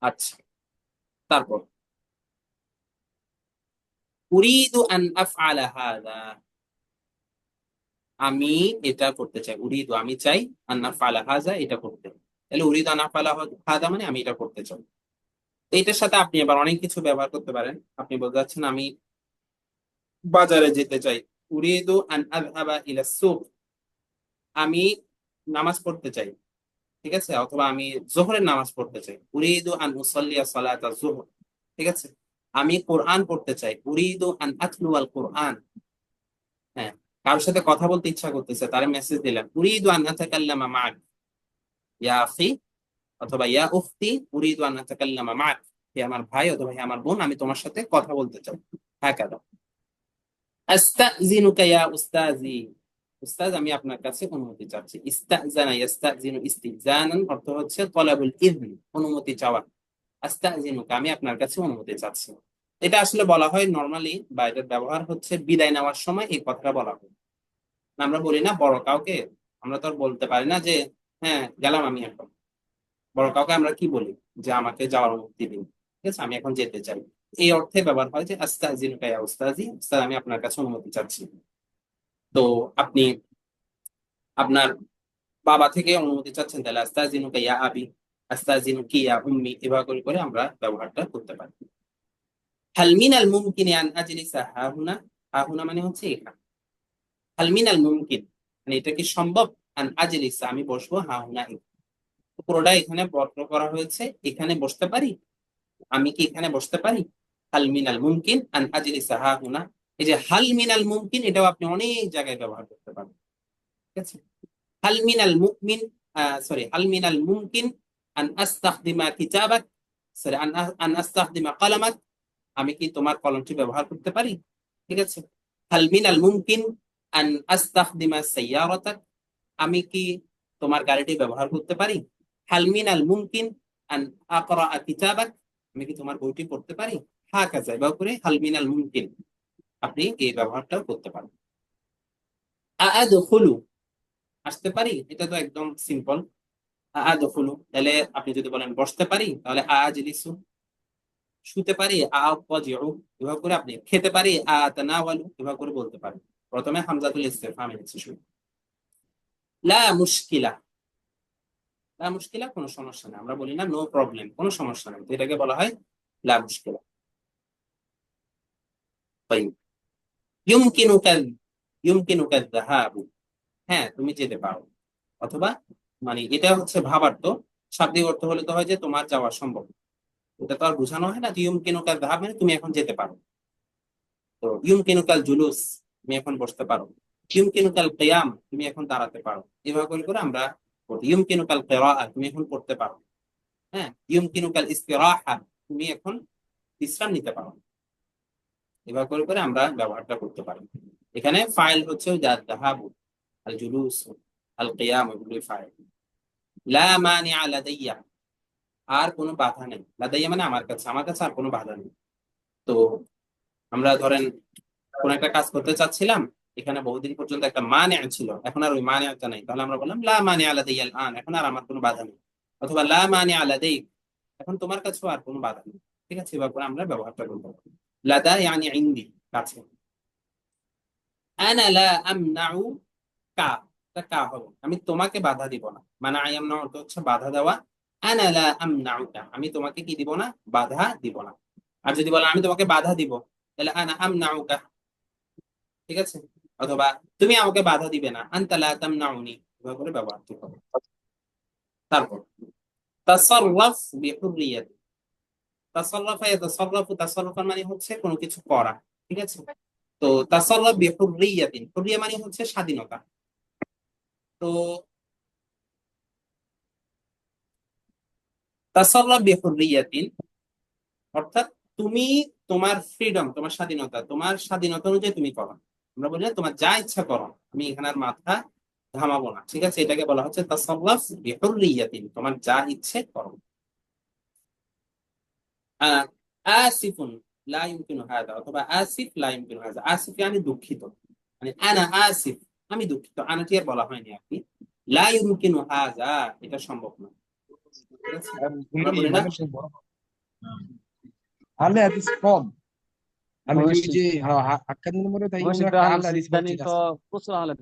[SPEAKER 1] আচ্ছা, তারপর উরিদু আন আফআলা হাযা, আমি এটা করতে চাই, উরিদু আমি চাই, আন আফআলা হাযা এটা করতে, তাহলে উরিদু আন আফআলা হাযা মানে আমি এটা করতে চাই। তো এটার সাথে আপনি আবার অনেক কিছু ব্যবহার করতে পারেন। আপনি বলতে চাচ্ছেন আমি বাজারে যেতে চাই, উরিদু আন আযহাবা ইলা সুক, আমি নামাজ পড়তে চাই, ঠিক আছে, অথবা আমি জোহরের নামাজ পড়তে চাই, উরিদু আন উসাল্লিয়া সালাতা জোহর, ঠিক আছে, আমি কোরআন পড়তে চাই, উরিদু আন আতলু আল কোরআন। হ্যাঁ, কারোর সাথে কথা বলতে ইচ্ছা করতেছে, তারে মেসেজ দিলাম, উরিদু আন আতাকাল্লামা মা'আক ইয়া আখি, অথবা ইয়া উখতি উরিদু আন আতাকাল্লামা মা'আক, হে আমার ভাই অথবা হে আমার বোন, আমি তোমার সাথে কথা বলতে চাই। হ্যাঁ, কেন আস্তাযিনুকা ইয়া উস্তাজি, উস্তাজ আমি আপনার কাছে অনুমতি চাচ্ছি। ইস্তাযানা ইস্তাযিনু ইস্তিজানান অর্থ হচ্ছে তলাবুল ইযন, অনুমতি চাওয়া। আস্তাযিনুকা আমি আপনার কাছে অনুমতি চাচ্ছি। এটা আসলে বলা হয় নরমালি, বা এটার ব্যবহার হচ্ছে বিদায় নেওয়ার সময় এই কথাটা বলা হয়। আমরা বলি না বড় কাউকে, আমরা তো আর বলতে পারি না যে হ্যাঁ গেলাম আমি এখন। বড় কাউকে আমরা কি বলি, যে আমাকে যাওয়ার অনুমতি দিন, ঠিক আছে, আমি এখন যেতে চাই। এই অর্থে ব্যবহার হয় যে আস্তাযিনুকা ইয়া উস্তাজি, উস্তাদ আমি আপনার কাছে অনুমতি চাচ্ছি। তো আপনি আপনার বাবা থেকে অনুমতি চাচ্ছেন, তাহলে আস্তাযিনুকা ইয়া আবি, আস্তাযিনুকি ইয়া উম্মি, এভাবে করে করে আমরা ব্যবহারটা করতে পারি। হাল মিনাল মুমকিনি আন আজলিসা হাহুনা, হাহুনা মানে হচ্ছে এখানে। হাল মিনাল মুমকিন মানে এটা কি সম্ভব, আন আজলিসা আমি বসবো, হাহুনা পুরোটা এখানে বর্ণ করা হয়েছে, এখানে বসতে পারি, আমি কি এখানে বসতে পারি। হাল মিনাল মুমকিন আন আজলিসা হাহুনা, এই যে হাল মিনাল মুমকিন এটাও আপনি অনেক জায়গায় ব্যবহার করতে পারেন, ঠিক আছে। হাল মিনাল মুমিন, সরি, হাল মিনাল মুমকিন আন আস্তাখদিমা কিতাবাক, সরি আন আস্তাখদিমা কলামাক, আমি কি তোমার কলমটি ব্যবহার করতে পারি, ঠিক আছে। হাল মিনাল মুমকিন আন আস্তাখদিমা সাইয়ারাতাক, আমি কি তোমার গাড়িটি ব্যবহার করতে পারি। হাল মিনাল মুমকিন আন আকরা কিতাবাক, আমি কি তোমার বইটি পড়তে পারি। হাকাযা, এভাবে করে হাল মিনাল মুমকিন আপনি এই ব্যবহারটাও করতে পারেন। আআদখুলু, আসতে পারি, এটা তো একদম সিম্পল। আআদখুলু, তাহলে আপনি যদি বলেন বসতে পারি, তাহলে আজলিসু। শুতে পারি, আ'তাজিউ, এভাবে করে আপনি খেতে পারি, আতানাওয়ালু, এভাবে করে বলতে পারেন। প্রথমে হামজাতুল ইসতিফহাম এনেছি শুরু। লা মুশকিলা, লা মুশকিলা কোনো সমস্যা নেই, আমরা বলি না নো প্রবলেম, কোনো সমস্যা নেই, তো এটাকে বলা হয় লা মুশকিলা। তাই ইউমকিনুকা, ইউমকিনুকা যাহাবু, হ্যাঁ তুমি যেতে পারো, অথবা মানে এটা হচ্ছে ভাবার্থ, শাব্দিক অর্থ হলে তো হয় যে তোমার যাওয়া সম্ভব। এটা তো আর বোঝানো হয় না যে ইউমকিনুকা যাহাব মানে তুমি এখন যেতে পারো। তো ইউমকিনুকাল জুলুস, তুমি এখন বসতে পারো। ইউমকিনুকাল কিয়াম, তুমি এখন দাঁড়াতে পারো। এভাবে করে করে আমরা বলি। ইউমকিনুকাল কিরাআহ, তুমি এখন পড়তে পারো। হ্যাঁ, ইউমকিনুকাল ইস্তিরাহা, তুমি এখন বিশ্রাম নিতে পারো। এভাবে করে করে আমরা ব্যবহারটা করতে পারি। এখানে ফাইল হচ্ছে যাহাবু, আল জুলুস, আল কিয়াম, এগুলোই ফাইল। লা মানিআ লাদাইয়া, আর কোনো বাধা নেই। লাদাইয়া মানে আমার কাছে, আমার কাছে আর কোনো বাধা নেই। তো আমরা ধরেন কোন একটা কাজ করতে চাচ্ছিলাম, এখানে বহুদিন পর্যন্ত একটা মানে ছিল, এখন আর ওই মানেটা নাই, তাহলে আমরা বললাম লা মানে আলাদাইয়াল আন, এখন আর আমার কোনো বাধা নেই। অথবা লা মানে আলাদাই, এখন তোমার কাছেও আর কোনো বাধা নেই, ঠিক আছে, এবার করে আমরা ব্যবহারটা করবো। লাদা ইয়ানি ইনদি, কাছে। আনা লা আমনাউ কা, এটা কা হবে, আমি তোমাকে বাধা দিব না, মানে আই এম নট হচ্ছে বাধা দেওয়া। আনা লা আমনাউকা, আমি তোমাকে কি দিব না, বাধা দিব না। আর যদি বলেন আমি তোমাকে বাধা দিব, তাহলে আনা আমনাউকা, ঠিক আছে। অথবা তুমি আমাকে বাধা দিবে না, আনতা লা তামনাউনি, এভাবে করে ব্যবহার করতে হবে। তারপর তাসাররাফ বিহুররিয়াত, তাসাররাফা ইয়াতাসাররাফু, তাসাররুফান মানে হচ্ছে কোনো কিছু করা, ঠিক আছে। তো তাসাররাফ বিহুররিয়াতিন, হুররিয়া মানে হচ্ছে স্বাধীনতা। তো তাসাররাফ বিহুররিয়াতিন অর্থাৎ তুমি তোমার ফ্রিডম, তোমার স্বাধীনতা, তোমার স্বাধীনতা অনুযায়ী তুমি করো। আমরা বলি না তোমার যা ইচ্ছা করো, আমি এখানে আর মাথা ঘামাবো না, ঠিক আছে, এটাকে বলা হচ্ছে তাসাররাফ বিহুররিয়াতিন, তোমার যা ইচ্ছে করো। আহ আসিফুন লা ইউমকিনু হাযা, অথবা আসিফ লা ইউমকিনু হাযা, আসিফ মানে দুঃখিত, মানে আনা আসিফ, আমি দুঃখিত, আনাটি আর বলা হয়নি আর কি। লা ইউমকিনু হাযা, এটা সম্ভব না, ঠিক আছে, আমরা বলি না।
[SPEAKER 4] Hal hadis kom. Ami
[SPEAKER 6] ماشي
[SPEAKER 4] tuji ha akan nomor tayo
[SPEAKER 6] ماشي
[SPEAKER 4] na
[SPEAKER 6] ده أهل
[SPEAKER 4] hal hadis
[SPEAKER 6] الثاني
[SPEAKER 4] bolche das.
[SPEAKER 6] فبص على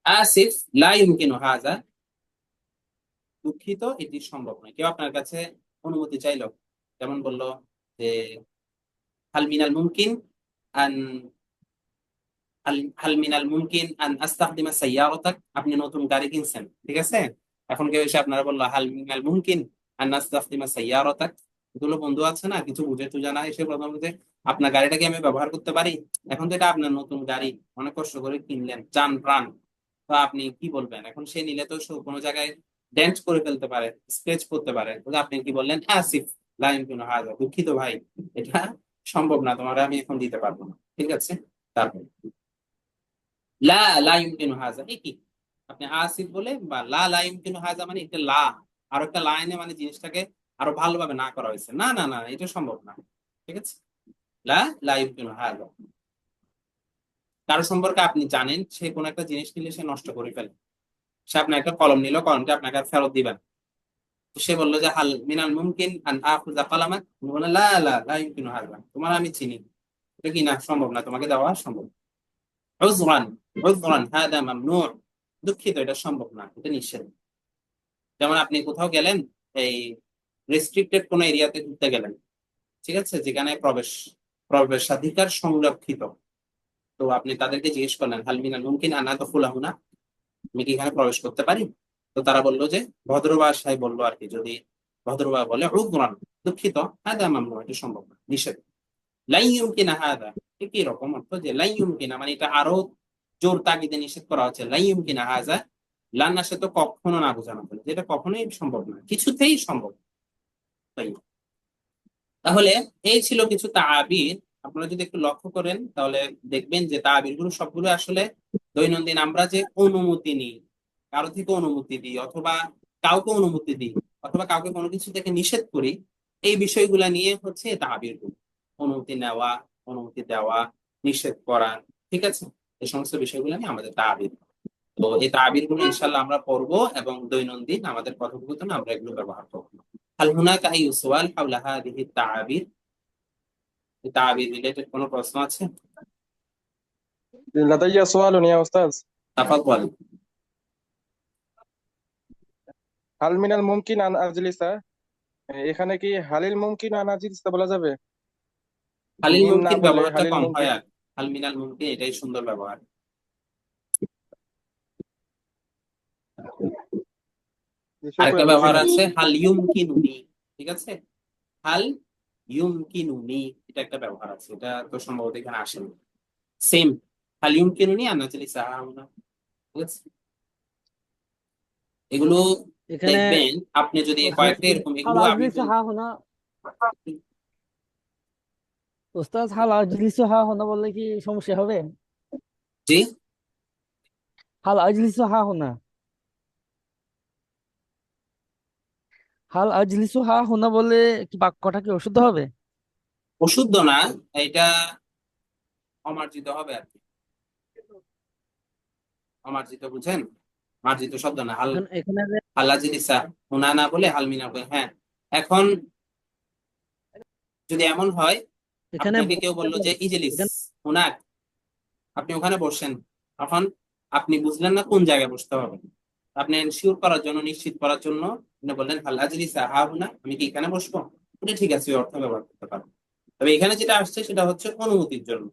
[SPEAKER 1] Asif লা ইউমকিনু হাযা, দুঃখিত এটি সম্ভব নয়। কেউ আপনার কাছে অনুমতি চাইলো, যেমন বললো যে হাল মিনাল মুমকিন আন হাল মিনাল মুমকিন আন আস্তাখদিমা সাইয়ারাতাক, আপনি নতুন গাড়ি কিনছেন, ঠিক আছে? এখন কেউ এসে আপনারা বললো হাল মিনাল মুমকিন আন আস্তাখদিমা সাইয়ারাতাক, এগুলো বন্ধু আছে না, কিছু বুঝে টুঝে না, এসে প্রথম যে আপনার গাড়িটাকে আমি ব্যবহার করতে পারি? এখন তো এটা আপনার নতুন গাড়ি, অনেক কষ্ট করে কিনলেন, জান প্রাণ, তো আপনি কি বলবেন? এখন সে নিলে তো কোনো জায়গায় ডেন্ট করে ফেলতে পারে, স্ক্র্যাচ করতে পারে, তো আপনি কি বললেন? আসিফ লা ইমকিনু হাযা, দুঃখিত ভাই, এটা সম্ভব না, তোমার আমি এখন দিতে পারবো না, ঠিক আছে? তারপর লা লা ইমকিনু হাযা, এই কি আপনি আসিফ বলে বা লা ইমকিনু হাযা, মানে একটা লা আর একটা লাইনে মানে জিনিসটাকে আরো ভালোভাবে না করা হয়েছে, না না না, এটা সম্ভব না, ঠিক আছে? লা ইমকিনু হাযা, কারো সম্পর্কে আপনি জানেন সে কোন একটা জিনিস নিলে সে নষ্ট করে ফেলে, সে আপনার একটা কলম নিল, কলমটা আপনাকে আর ফেরত দিবেন, তো সে বললো যে হাল মিনাল মুমকিন আন আখুযা কালামাক, তুমি বললেন লা ইমকিনু হাযা, তোমার আমি চিনি, এটা কি না সম্ভব না, তোমাকে দেওয়া সম্ভব। উযরান উযরান হাদা মামনু, দুঃখিত এটা সম্ভব না, এটা নিষেধ। যেমন আপনি কোথাও গেলেন, এই রেস্ট্রিক্টেড কোন এরিয়াতে ঘুরতে গেলেন, ঠিক আছে, যেখানে প্রবেশাধিকার সংরক্ষিত, তো আপনি তাদেরকে জিজ্ঞেস করলেন হাল মিনাল মুমকিন আন আদখুলা হুনা, আমি কি এখানে প্রবেশ করতে পারি? তো তারা বললো যে, ভদ্র ভাষায় বললো আর কি, যদি ভদ্রভাবে বলে উযরান, দুঃখিত, হাদা মামনু, এটা সম্ভব না, নিষেধ। লা ইউমকিনা হাদা, একই রকম অর্থ, যে লা ইউমকিনা মানে এটা আরো জোর তাগিদে নিষেধ করা হচ্ছে, লা ইউমকিনা হাযা, লা না সে তো কখনো না বোঝানো হলো, যেটা কখনোই সম্ভব না, কিছুতেই সম্ভব না। তাই তাহলে এই ছিল কিছু তাবির। আপনারা যদি একটু লক্ষ্য করেন তাহলে দেখবেন যে তাবির গুলো সবগুলো আসলে দৈনন্দিন আমরা যে অনুমতি নিই, কারো থেকে অনুমতি দিই, অথবা কাউকে অনুমতি দিই, অথবা কাউকে কোনো কিছু থেকে নিষেধ করি, এই বিষয়গুলা নিয়ে হচ্ছে তাবির গুলো, অনুমতি নেওয়া, অনুমতি দেওয়া, নিষেধ করা, ঠিক আছে, এই সমস্ত বিষয়গুলো নিয়ে আমাদের তাবির। তো এই তাবির গুলো ইনশাল্লাহ আমরা পড়বো এবং দৈনন্দিন আমাদের কথোপকথনে আমরা এগুলো ব্যবহার করবো। হাল হুনাকা আই সুআল হাওলা হাযিহি তাবির, তাবির রিলেটেড কোনো প্রশ্ন আছে?
[SPEAKER 6] لدي سؤال يا أستاذ.
[SPEAKER 1] তাফাদ্দাল।
[SPEAKER 6] هل من الممكن أن أجلس এখানে কি হালিল মুমকিন আন আজিজ বলা যাবে?
[SPEAKER 1] হালিল
[SPEAKER 6] মিম না
[SPEAKER 1] মুমকিন
[SPEAKER 6] বলে
[SPEAKER 1] ব্যবহারটা
[SPEAKER 6] হালিল
[SPEAKER 1] কম হয়,
[SPEAKER 6] মুমকিন।
[SPEAKER 1] আর হাল মিনাল মুমকিন এটাই সুন্দর ব্যবহার। আরেকটা ব্যবহার আছে হাল ইউমকিনুনি, ঠিক আছে, হাল ইউমকিনুনি, এটা একটা ব্যবহার আছে, এটা তো সম্ভবত এখানে আসেনি। সেম হাল ইউমকিনুনি আন নাজলিসা হাউনা, ঠিক আছে? এগুলো
[SPEAKER 4] এখানে
[SPEAKER 1] দেখবেন আপনি যদি কয়েকটা এরকম,
[SPEAKER 4] হাল
[SPEAKER 1] এগুলো আমি
[SPEAKER 4] আজলিসু হা হোনা, ওস্তাদ হাল আজলিসু হা হোনা বললে কি সমস্যা হবে?
[SPEAKER 1] জি
[SPEAKER 4] হাল আজলিসু হা হোনা, হাল আজলিসু হা হোনা বললে কি বাক্যটা কি অশুদ্ধ হবে?
[SPEAKER 1] অশুদ্ধ না, এটা অমার্জিত হবে আর কি, অমার্জিত বুঝেন, মার্জিত শব্দ না। হাল
[SPEAKER 4] এখানে যে
[SPEAKER 1] হালাজিলিসা হুনা না বলে হালমিনা বলে, হ্যাঁ। এখন যদি এমন হয়
[SPEAKER 4] এখানে
[SPEAKER 1] আপনাকে কেউ
[SPEAKER 4] বসতে
[SPEAKER 1] বললো যে
[SPEAKER 4] পারে,
[SPEAKER 1] ইজলিস
[SPEAKER 4] এখানে
[SPEAKER 1] হুনাক, আপনি ওখানে বসেন, তখন আপনি বুঝলেন না কোন জায়গায় বসতে হবে, আপনি এনশিওর করার জন্য, নিশ্চিত করার জন্য আপনি বললেন হালাজিলিসা হা হুনা, আমি কি এখানে বসবো, এটা ঠিক আছে, ওই অর্থ ব্যবহার করতে পারবো। তবে এখানে যেটা আসছে সেটা হচ্ছে অনুমতির জন্য,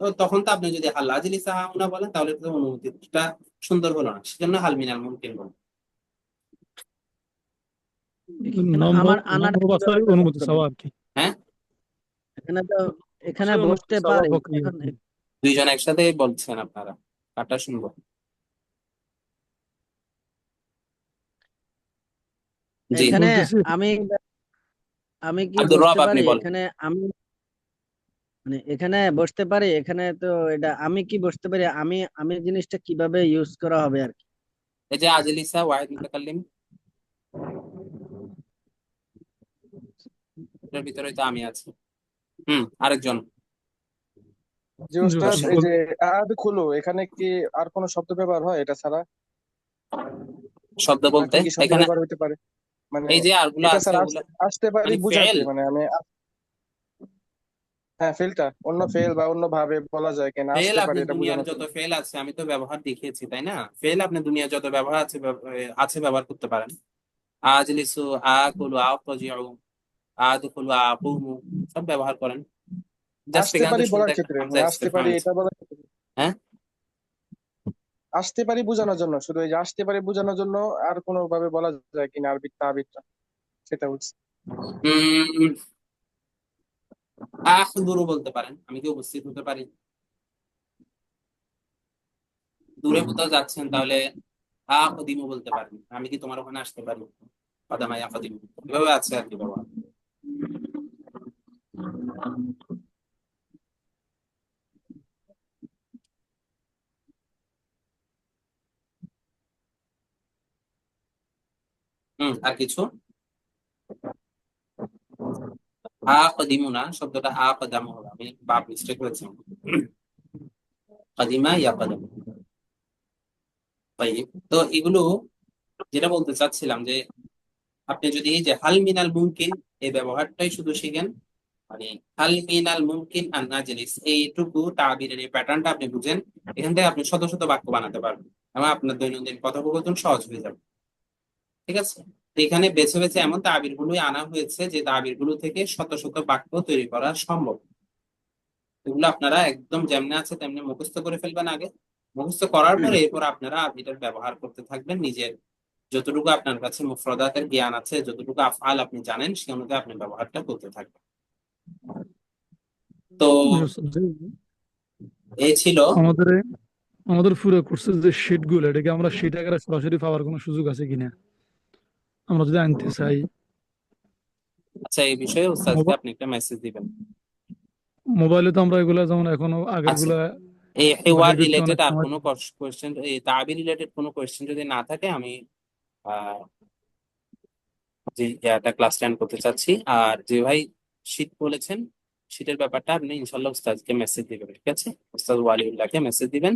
[SPEAKER 1] তো তখন তো আপনি যদি হালাজিলিসা হা হুনা বলেন তাহলে তো অনুমতিটা সুন্দর হলো না, সেজন্য হালমিনাল মুমকিন বলেন।
[SPEAKER 4] এখানে
[SPEAKER 2] নম্র
[SPEAKER 4] আমার আনাটা
[SPEAKER 2] নম্র
[SPEAKER 4] কিভাবে
[SPEAKER 2] ভাষায়
[SPEAKER 4] ব্যবহার
[SPEAKER 2] অনুমতি
[SPEAKER 4] করব?
[SPEAKER 2] চাওয়া আর কি,
[SPEAKER 1] হ্যাঁ,
[SPEAKER 4] এখানে তো এখানে
[SPEAKER 2] ভাষায় অনুমতি
[SPEAKER 4] বসতে
[SPEAKER 2] চাওয়ার
[SPEAKER 4] পারে,
[SPEAKER 2] প্রক্রিয়া আর
[SPEAKER 4] এখন
[SPEAKER 2] কি।
[SPEAKER 1] দুইজন একসাথে বলছেন আপনারা, কাটা শুনবো। জি
[SPEAKER 4] এখানে
[SPEAKER 2] বলতেছি
[SPEAKER 4] আমি আমি কি
[SPEAKER 1] আব্দুর রব,
[SPEAKER 4] বসতে
[SPEAKER 1] আপনি
[SPEAKER 4] পারি
[SPEAKER 1] বলেন।
[SPEAKER 4] এখানে? আমি মানে এখানে বসতে পারি, এখানে তো এটা আমি কি বসতে পারি, আমি জিনিসটা কিভাবে ইউজ করা হবে আর কি?
[SPEAKER 1] এই যে আজলিসা ওয়াহিদ মুতাকাল্লিম, এটার ভিতরে তো আমি আছি, আরেকজন।
[SPEAKER 6] জি
[SPEAKER 2] জি
[SPEAKER 6] ওস্তাদ,
[SPEAKER 2] ভাই
[SPEAKER 6] এই যে আদখুলু, এখানে কি আর কোনো শব্দ ব্যবহার হয় এটা ছাড়া?
[SPEAKER 1] শব্দ
[SPEAKER 6] আর
[SPEAKER 1] বলতে
[SPEAKER 6] কি কি শব্দ
[SPEAKER 1] এখানে
[SPEAKER 6] ব্যবহার হতে পারে? মানে
[SPEAKER 1] এই যে আরগুলো
[SPEAKER 6] এটা
[SPEAKER 1] আছে
[SPEAKER 6] স্যার
[SPEAKER 1] ওগুলা
[SPEAKER 6] আসতে পারি
[SPEAKER 1] মানে
[SPEAKER 6] বুঝাতে,
[SPEAKER 1] ফেল।
[SPEAKER 6] মানে আমি হ্যাঁ ফেলটা অন্য ফেল বা অন্য ভাবে বলা যায় কিনা,
[SPEAKER 1] ফেল
[SPEAKER 6] আসতে পারি
[SPEAKER 1] আপনি
[SPEAKER 6] এটা
[SPEAKER 1] দুনিয়ার
[SPEAKER 6] বোঝানোর
[SPEAKER 1] যত
[SPEAKER 6] জন্য।
[SPEAKER 1] ফেল আছে আমি তো ব্যবহার দেখিয়েছি, তাই না? ফেল আপনি দুনিয়ার যত ব্যবহার আছে আছে ব্যবহার করতে পারেন। আজলিসু, আকুলু, আতাজিউ, আদখুলু, আকুমু, সব ব্যবহার করেন। জাস্ট
[SPEAKER 6] আসতে
[SPEAKER 1] এখানে
[SPEAKER 6] পারি
[SPEAKER 1] তো শুরুতে
[SPEAKER 6] বলার
[SPEAKER 1] একটা
[SPEAKER 6] ক্ষেত্রে,
[SPEAKER 1] হামজা
[SPEAKER 6] আসতে
[SPEAKER 1] এক্সট্রা
[SPEAKER 6] পারি
[SPEAKER 1] আছে।
[SPEAKER 6] এটা বলার ক্ষেত্রে,
[SPEAKER 1] হ্যাঁ,
[SPEAKER 6] আসতে পারি বোঝানোর জন্য, শুধু এই যে আসতে পারি বোঝানোর জন্য আর কোনো ভাবে বলা যায় কিনা আরবি তাবিরটা, সেটা বলছি।
[SPEAKER 1] উম আহদুরু বলতে পারেন, আমি কি উপস্থিত হতে পারি। দূরে কোথাও যাচ্ছেন তাহলে আকদিমু বলতে পারেন, আমি কি তোমার ওখানে আসতে পারি। কদামা ইয়াকদিমু, এভাবে আছে আর কি বাবা। আর কিছু। আকদিমু না, শব্দটা আকদামু হবে, আমি বাপ মিস্টেক করেছি। কাদিমা ইয়াকদামু। তাই তো এগুলো যেটা বলতে চাচ্ছিলাম যে আপনি যদি এই যে হাল মিনাল মুমকিন এই ব্যবহারটাই শুধু শিখেন, মানে হাল মিনাল মুমকিন আন নাজলিস এইটুকু তাবিরের এই প্যাটার্নটা আপনি বুঝেন, এখান থেকে আপনি শত শত বাক্য বানাতে পারবেন এবং আপনার দৈনন্দিন কথোপকথন সহজ হয়ে যাবে। ঠিক আছে, তো এখানে বেছে বেছে এমন তাবির গুলোই আনা হয়েছে যে তাবির গুলো থেকে শত শত বাক্য তৈরি করা সম্ভব। এগুলো আপনারা একদম যেমনি আছে তেমনি মুখস্থ করে ফেলবেন আগে। মুখস্থ করার পরে এরপর আপনারা এটার ব্যবহার করতে থাকবেন নিজের যতটুকু আপনার কাছে মুফরাদাতের জ্ঞান আছে, যতটুকু আফআল আপনি জানেন সে অনুযায়ী আপনি ব্যবহারটা করতে থাকবেন। তো
[SPEAKER 2] জি ওস্তাদ, জি।
[SPEAKER 1] এই ছিল।
[SPEAKER 2] আমাদের আমাদের পুরো কোর্সের যে শিট গুলো, এটাকে আমরা শিট আকারে সরাসরি পাওয়ার কোনো সুযোগ আছে কিনা, আমরা যদি আনতে চাই।
[SPEAKER 1] আচ্ছা, এই বিষয়ে উস্তাদকে আপনি একটা মেসেজ দিবেন।
[SPEAKER 2] মোবাইলে তো আমরা এগুলা যেমন এখনো আগের
[SPEAKER 1] আচ্ছা,
[SPEAKER 2] গুলা
[SPEAKER 1] এই হেওয়ার
[SPEAKER 2] বাহির করতে
[SPEAKER 1] রিলেটেড
[SPEAKER 2] অনেক
[SPEAKER 1] আর
[SPEAKER 2] সময়।
[SPEAKER 1] কোনো কোয়েশ্চেন, এই তাবির রিলেটেড কোনো কোয়েশ্চেন যদি না থাকে আমি আহ যে একটা ক্লাস 10 করতে চাচ্ছি। আর যে ভাই শীত বলেছেন, শীতের ব্যাপারটা আপনি ইনশাল্লাহ উস্তাদকে মেসেজ দিবেন, ঠিক আছে? উস্তাদ ওয়ালিউল্লাহকে মেসেজ দিবেন,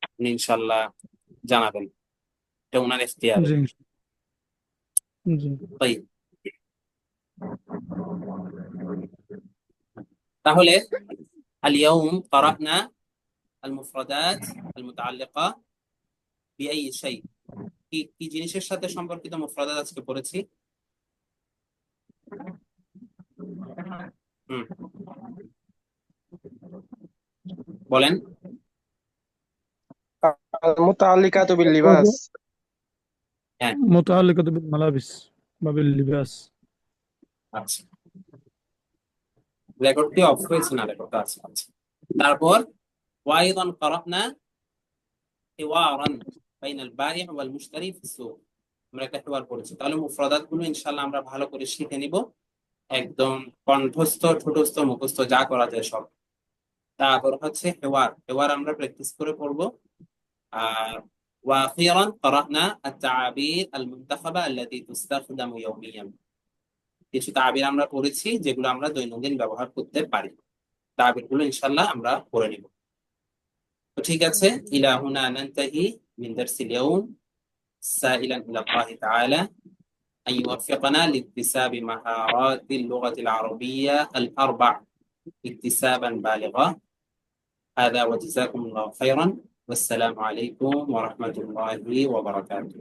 [SPEAKER 1] আপনি ইনশাল্লাহ জানাবেন, এটা ওনার এখতিয়ারে।
[SPEAKER 2] জি জি।
[SPEAKER 1] তাই তাহলে اليوم قرأنا المفردات المتعلقة بأي شيء। কি কি জিনিসের সাথে সম্পর্কিত মুফরাদাত আজকে পড়েছি? হুম, বলেন।
[SPEAKER 6] আল মুতাআল্লিকাতু বিল লিবাস।
[SPEAKER 1] হ্যাঁ,
[SPEAKER 2] মুতাআল্লিকাতু বিল মালাবিস বা বিল লিবাস।
[SPEAKER 1] আচ্ছা, রেকর্ডটি অফ হয়েছে না? রেকর্ডটা আছে, আচ্ছা। তারপর ওয়াইদান قرأنا حوارا بين البائع والمشتري في السوق। আমরা একটা হিওয়ার পড়েছি, তাহলে মুফরাদাত গুলো ইনশাআল্লাহ আমরা ভালো করে শিখে নিব, একদম কণ্ঠস্থ ঠোঁটস্থ মুখস্থ যা করা যায় সব। তারপর হচ্ছে হেওয়ার, হেওয়ার আমরা প্র্যাকটিস করে পড়বো। আর واخيرا قرأنا التعابير المنتخبة التي تستخدم يوميا। কিছু তাবির আমরা পড়েছি যেগুলো আমরা দৈনন্দিন ব্যবহার করতে পারি, তাবির গুলো ইনশাআল্লাহ আমরা পড়ে নিব। তো ঠিক আছে, ইলা হুনা নানতাহি মিন দারসিল ইয়াউম, সাইলান ইলা আল্লাহ তাআলা أن يوفقنا لاكتساب مهارات اللغة العربية الأربع اكتسابا بالغا. هذا وجزاكم الله خيرا، والسلام عليكم ورحمة الله وبركاته.